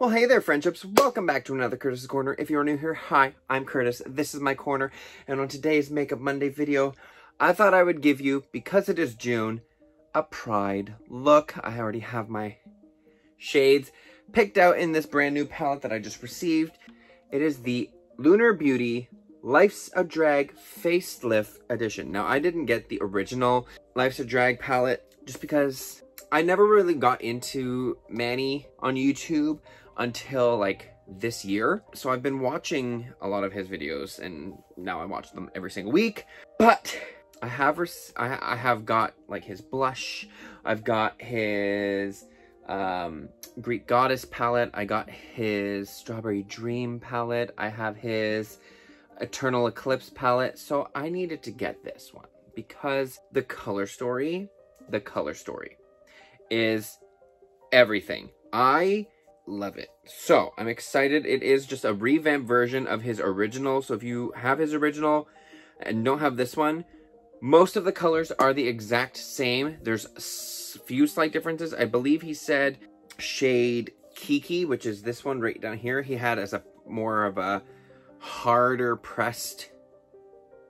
Well, hey there, friendships. Welcome back to another Curtis's Corner. If you're new here, hi, I'm Curtis. This is my corner. And on today's Makeup Monday video, I thought I would give you, because it is June, a Pride look. I already have my shades picked out in this brand new palette that I just received. It is the Lunar Beauty Life's a Drag Facelift edition. Now, I didn't get the original Life's a Drag palette just because I never really got into Manny on YouTube until like this year. So I've been watching a lot of his videos and now I watch them every single week. But I have got like his blush. I've got his Greek Goddess palette. I got his Strawberry Dream palette. I have his Eternal Eclipse palette. So I needed to get this one because the color story is everything. I love it. So I'm excited. It is just a revamped version of his original. So if you have his original and don't have this one, most of the colors are the exact same. There's a few slight differences. I believe he said shade Kiki, which is this one right down here, he had as a more of a harder pressed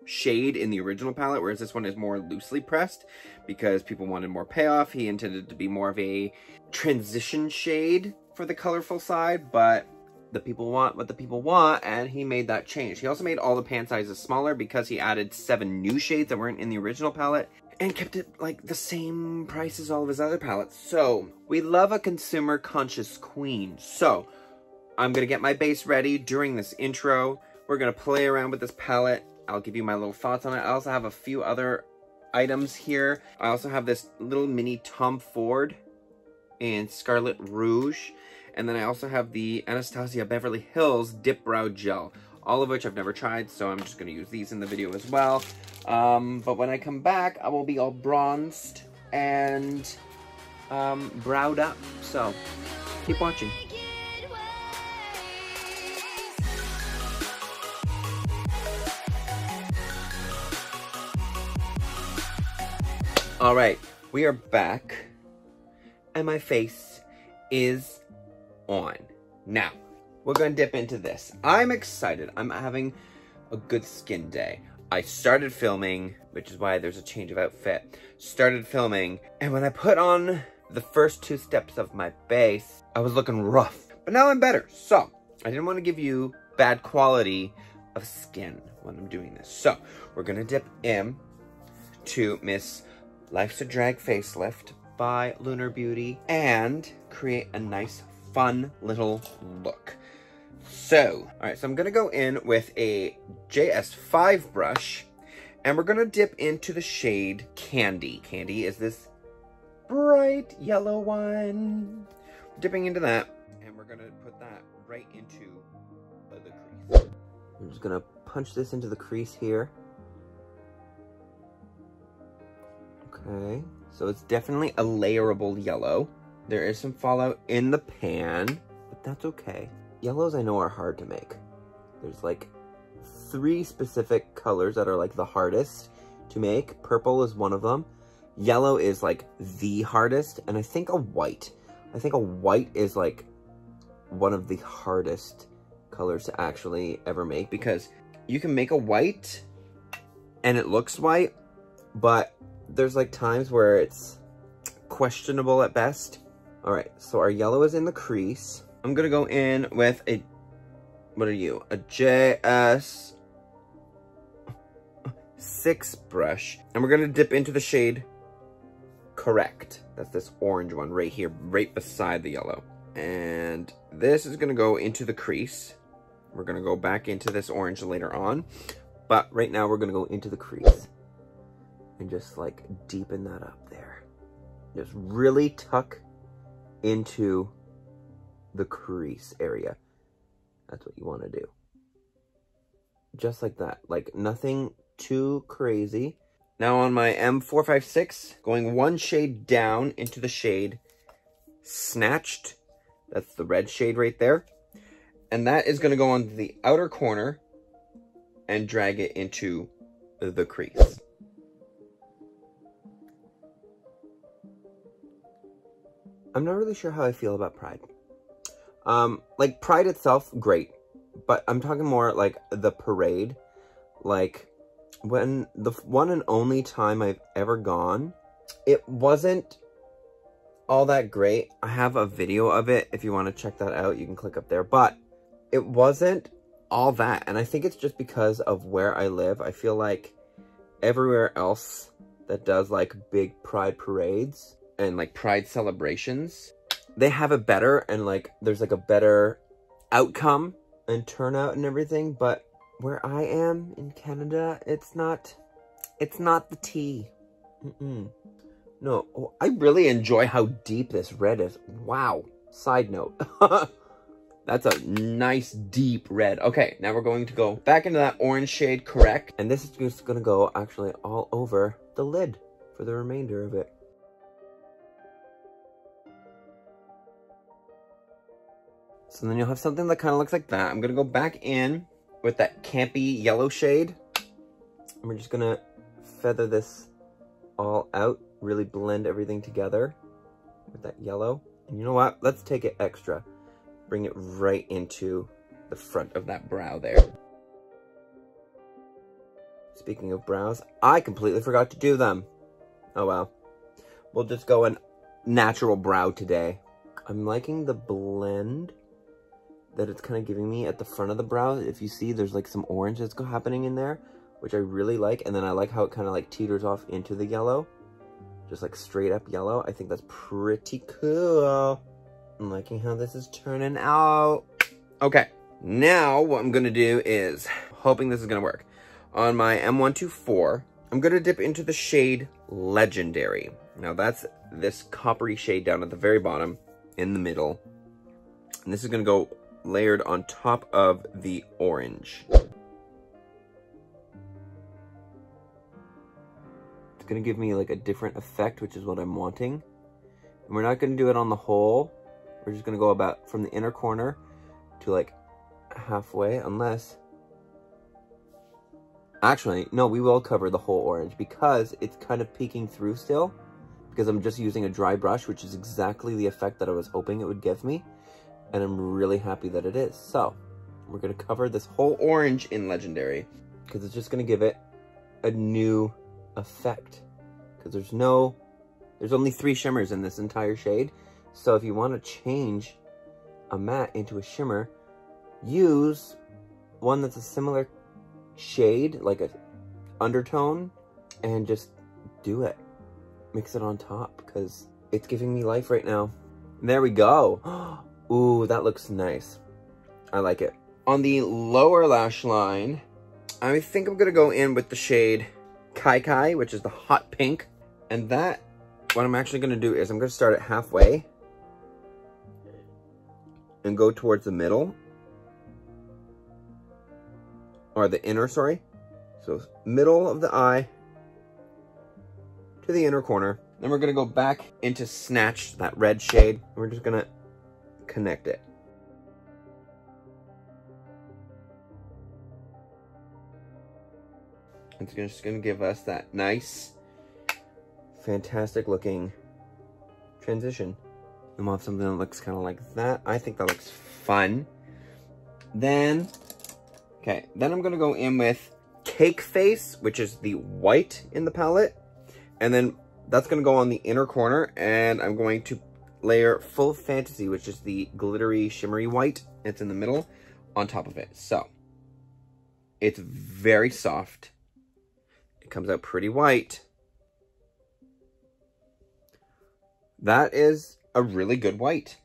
shade in the original palette, whereas this one is more loosely pressed because people wanted more payoff. He intended to be more of a transition shade for the colorful side, but the people want what the people want, and he made that change. He also made all the pan sizes smaller because he added 7 new shades that weren't in the original palette and kept it like the same price as all of his other palettes. So we love a consumer conscious queen. So I'm gonna get my base ready during this intro. We're gonna play around with this palette. I'll give you my little thoughts on it. I also have a few other items here. I also have this little mini Tom Ford in Scarlet Rouge. And then I also have the Anastasia Beverly Hills Dip Brow Gel. All of which I've never tried, so I'm just going to use these in the video as well. But when I come back, I will be all bronzed and browed up. So, keep watching. Alright, we are back, and my face is on. Now, we're going to dip into this. I'm excited. I'm having a good skin day. I started filming, which is why there's a change of outfit. Started filming, and when I put on the first 2 steps of my base, I was looking rough. But now I'm better. So, I didn't want to give you bad quality of skin when I'm doing this. So, we're going to dip in to Miss Life's a Drag Facelift by Lunar Beauty and create a nice, fun little look. So, alright, so I'm going to go in with a JS5 brush, and we're going to dip into the shade Candy. Candy is this bright yellow one. Dipping into that, and we're going to put that right into the crease. I'm just going to punch this into the crease here. Okay, so it's definitely a layerable yellow. There is some fallout in the pan, but that's okay. Yellows I know are hard to make. There's like 3 specific colors that are like the hardest to make. Purple is one of them. Yellow is like the hardest, and I think a white. I think a white is like one of the hardest colors to actually ever make, because you can make a white and it looks white, but there's like times where it's questionable at best. All right, so our yellow is in the crease. I'm gonna go in with a, what are you? A JS6 brush. And we're gonna dip into the shade Correct. That's this orange one right here, right beside the yellow. And this is gonna go into the crease. We're gonna go back into this orange later on. But right now we're gonna go into the crease. And just like deepen that up there. Just really tuck into the crease area. That's what you want to do. Just like that. Like nothing too crazy. Now on my M456, going 1 shade down into the shade Snatched. That's the red shade right there. And that is going to go on the outer corner and drag it into the crease. I'm not really sure how I feel about Pride. Like Pride itself, great. But I'm talking more like the parade. Like, when the one and only time I've ever gone, it wasn't all that great. I have a video of it. If you want to check that out, you can click up there. But it wasn't all that. And I think it's just because of where I live. I feel like everywhere else that does like big Pride parades and like Pride celebrations, they have it better, and like there's like a better outcome and turnout and everything. But where I am in Canada, it's not the tea. No, oh, I really enjoy how deep this red is. Wow. Side note. That's a nice deep red. Okay, now we're going to go back into that orange shade, correct? And this is just gonna go actually all over the lid for the remainder of it. So then you'll have something that kind of looks like that. I'm gonna go back in with that campy yellow shade. And we're just gonna feather this all out, really blend everything together with that yellow. And you know what? Let's take it extra. Bring it right into the front of that brow there. Speaking of brows, I completely forgot to do them. Oh well. We'll just go in natural brow today. I'm liking the blend that it's kind of giving me at the front of the brow. If you see, there's like some orange that's happening in there, which I really like. And then I like how it kind of like teeters off into the yellow. Just like straight up yellow. I think that's pretty cool. I'm liking how this is turning out. Okay, now what I'm gonna do is, hoping this is gonna work, on my M124, I'm gonna dip into the shade Legendary. Now that's this coppery shade down at the very bottom, in the middle. And this is gonna go layered on top of the orange. It's gonna give me like a different effect, which is what I'm wanting. And we're not gonna do it on the whole. We're just gonna go about from the inner corner to like halfway, unless... Actually, no, we will cover the whole orange because it's kind of peeking through still, because I'm just using a dry brush, which is exactly the effect that I was hoping it would give me. And I'm really happy that it is. So, we're gonna cover this whole orange in Legendary because it's just gonna give it a new effect. Because there's only 3 shimmers in this entire shade. So if you want to change a matte into a shimmer, use one that's a similar shade, like a undertone, and just do it. Mix it on top, because it's giving me life right now. There we go. Ooh, that looks nice. I like it. On the lower lash line, I think I'm going to go in with the shade Kai Kai, which is the hot pink. And that, what I'm actually going to do is I'm going to start it halfway and go towards the middle, or the inner, sorry. So middle of the eye to the inner corner. Then we're going to go back into Snatch, that red shade, and we're just going to connect it. It's just going to give us that nice, fantastic looking transition. And we'll have something that looks kind of like that. I think that looks fun. Then, okay, then I'm going to go in with Cake Face, which is the white in the palette. And then that's going to go on the inner corner. And I'm going to layer Full Fantasy, which is the glittery, shimmery white. It's in the middle on top of it. So, it's very soft. It comes out pretty white. That is a really good white.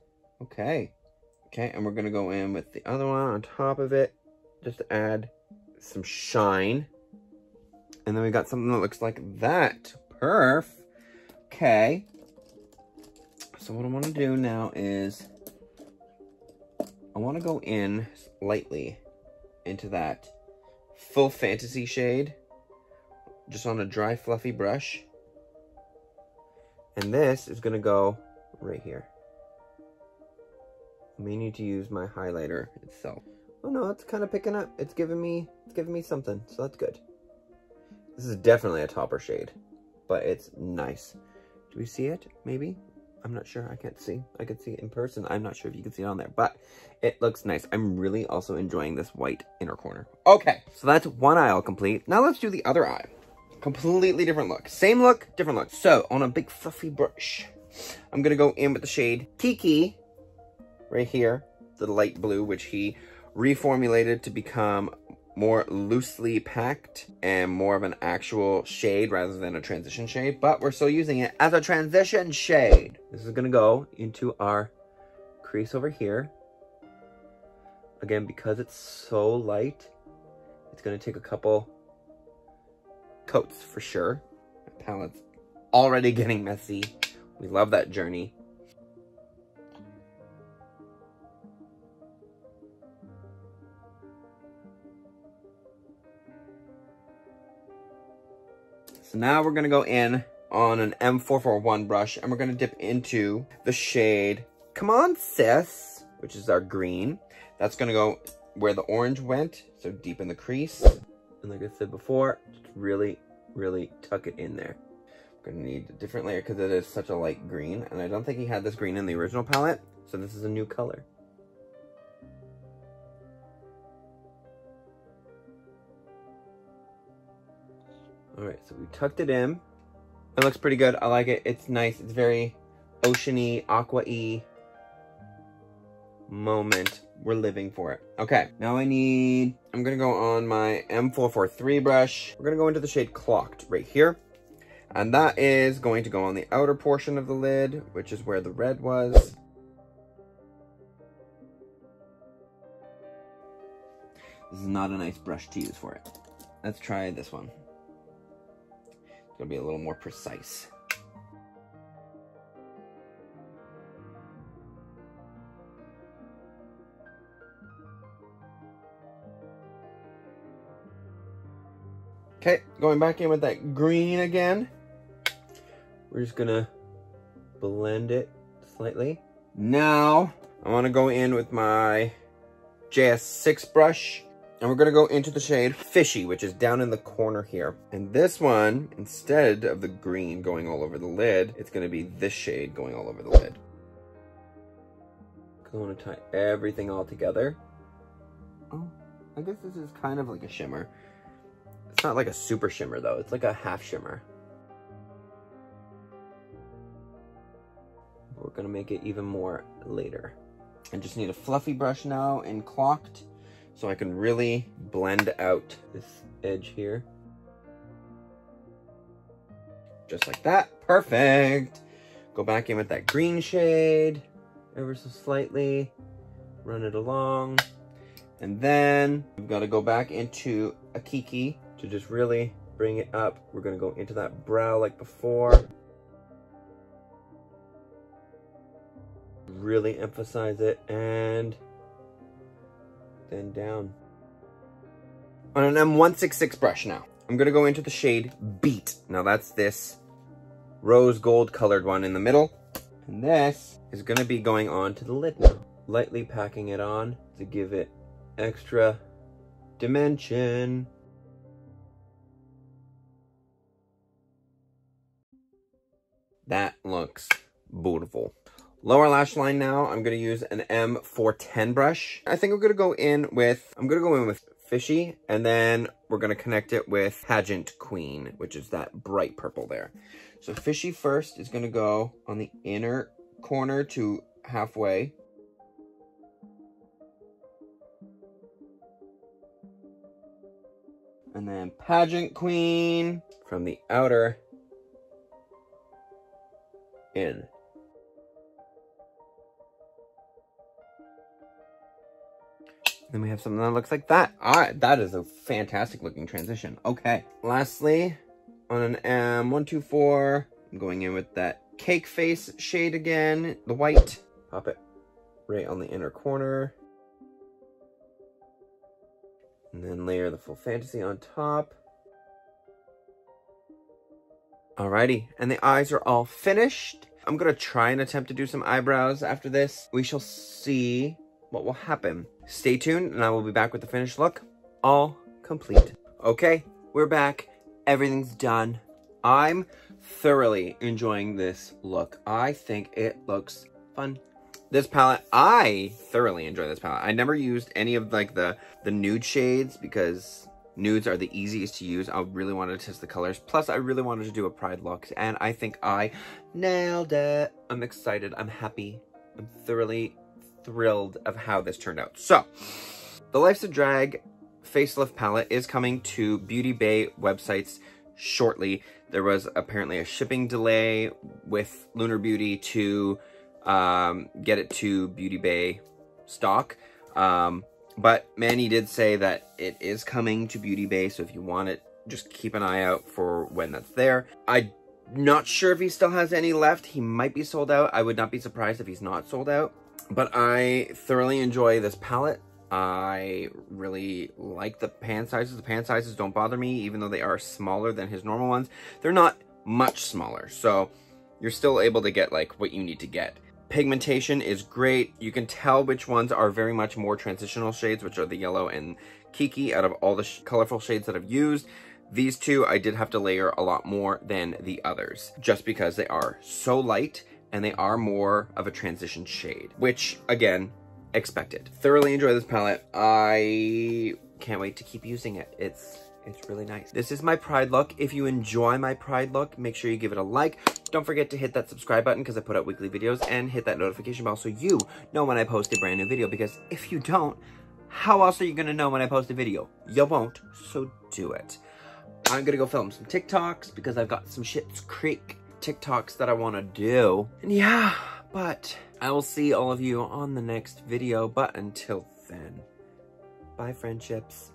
Okay. Okay, and we're going to go in with the other one on top of it, just to add some shine. And then we got something that looks like that. Perf. Okay. So what I want to do now is, I want to go in lightly into that Full Fantasy shade, just on a dry, fluffy brush. And this is going to go right here. I may need to use my highlighter itself. Oh no, it's kind of picking up. It's giving me something, so that's good. This is definitely a topper shade, but it's nice. Do we see it? Maybe? I'm not sure. I can't see. I can see it in person. I'm not sure if you can see it on there, but it looks nice. I'm really also enjoying this white inner corner. Okay, so that's one eye all complete. Now let's do the other eye. Completely different look. Same look, different look. So on a big fluffy brush, I'm going to go in with the shade Kiki right here, the light blue, which he reformulated to become more loosely packed and more of an actual shade rather than a transition shade, but we're still using it as a transition shade. This is going to go into our crease over here. Again, because it's so light, it's going to take a couple coats for sure. My palette's already getting messy. We love that journey. So now we're going to go in on an M441 brush and we're going to dip into the shade Come On Sis, which is our green. That's going to go where the orange went, so deep in the crease. And like I said before, just really, really tuck it in there. I'm going to need a different layer because it is such a light green, and I don't think he had this green in the original palette, so this is a new color. Alright, so we tucked it in. It looks pretty good. I like it. It's nice. It's very oceany, aqua-y moment. We're living for it. Okay, now I'm going to go on my M443 brush. We're going to go into the shade Clocked right here. And that is going to go on the outer portion of the lid, which is where the red was. This is not a nice brush to use for it. Let's try this one. It's going to be a little more precise. Okay, going back in with that green again. We're just gonna blend it slightly. Now, I wanna go in with my JS6 brush, and we're gonna go into the shade Fishy, which is down in the corner here. And this one, instead of the green going all over the lid, it's gonna be this shade going all over the lid. I wanna tie everything all together. Oh, I guess this is kind of like a shimmer. It's not like a super shimmer though, it's like a half shimmer. We're gonna make it even more later. I just need a fluffy brush now and Clocked so I can really blend out this edge here. Just like that, perfect. Go back in with that green shade, ever so slightly, run it along. And then we've got to go back into a Kiki to just really bring it up. We're going to go into that brow like before. Really emphasize it and then down. On an M166 brush now, I'm going to go into the shade Beat. Now that's this rose gold colored one in the middle. And this is going to be going on to the lid now. Lightly packing it on to give it extra dimension. That looks beautiful. Lower lash line now, I'm going to use an M410 brush. I think I'm going to go in with Fishy, and then we're going to connect it with Pageant Queen, which is that bright purple there. So Fishy first is going to go on the inner corner to halfway. And then Pageant Queen from the outer in. Then we have something that looks like that. All right, that is a fantastic looking transition. Okay, lastly, on an M124, I'm going in with that Cake Face shade again, the white. Pop it right on the inner corner. And then layer the Full Fantasy on top. Alrighty, and the eyes are all finished. I'm gonna try and attempt to do some eyebrows after this. We shall see what will happen. Stay tuned, and I will be back with the finished look. All complete. Okay, we're back. Everything's done. I'm thoroughly enjoying this look. I think it looks fun. This palette, I thoroughly enjoy this palette. I never used any of like the nude shades because nudes are the easiest to use. I really wanted to test the colors. Plus, I really wanted to do a pride look, and I think I nailed it. I'm excited. I'm happy. I'm thoroughly thrilled of how this turned out. So, the Life's a Drag Facelift palette is coming to Beauty Bay websites shortly. There was apparently a shipping delay with Lunar Beauty to get it to Beauty Bay stock. But Manny did say that it is coming to Beauty Bay, so if you want it, just keep an eye out for when that's there. I'm not sure if he still has any left. He might be sold out. I would not be surprised if he's not sold out. But I thoroughly enjoy this palette. I really like the pan sizes. The pan sizes don't bother me, even though they are smaller than his normal ones. They're not much smaller, so you're still able to get like what you need to get. Pigmentation is great. You can tell which ones are very much more transitional shades, which are the yellow and Kiki out of all the colorful shades that I've used. These two, I did have to layer a lot more than the others, just because they are so light and they are more of a transition shade, which again, expected. Thoroughly enjoy this palette. I can't wait to keep using it. It's really nice. This is my pride look. If you enjoy my pride look, make sure you give it a like. Don't forget to hit that subscribe button because I put out weekly videos, and hit that notification bell so you know when I post a brand new video, because if you don't, how else are you gonna know when I post a video? You won't, so do it. I'm gonna go film some TikToks because I've got some Schitt's Creek TikToks that I wanna do. And yeah, but I will see all of you on the next video, but until then, bye friendships.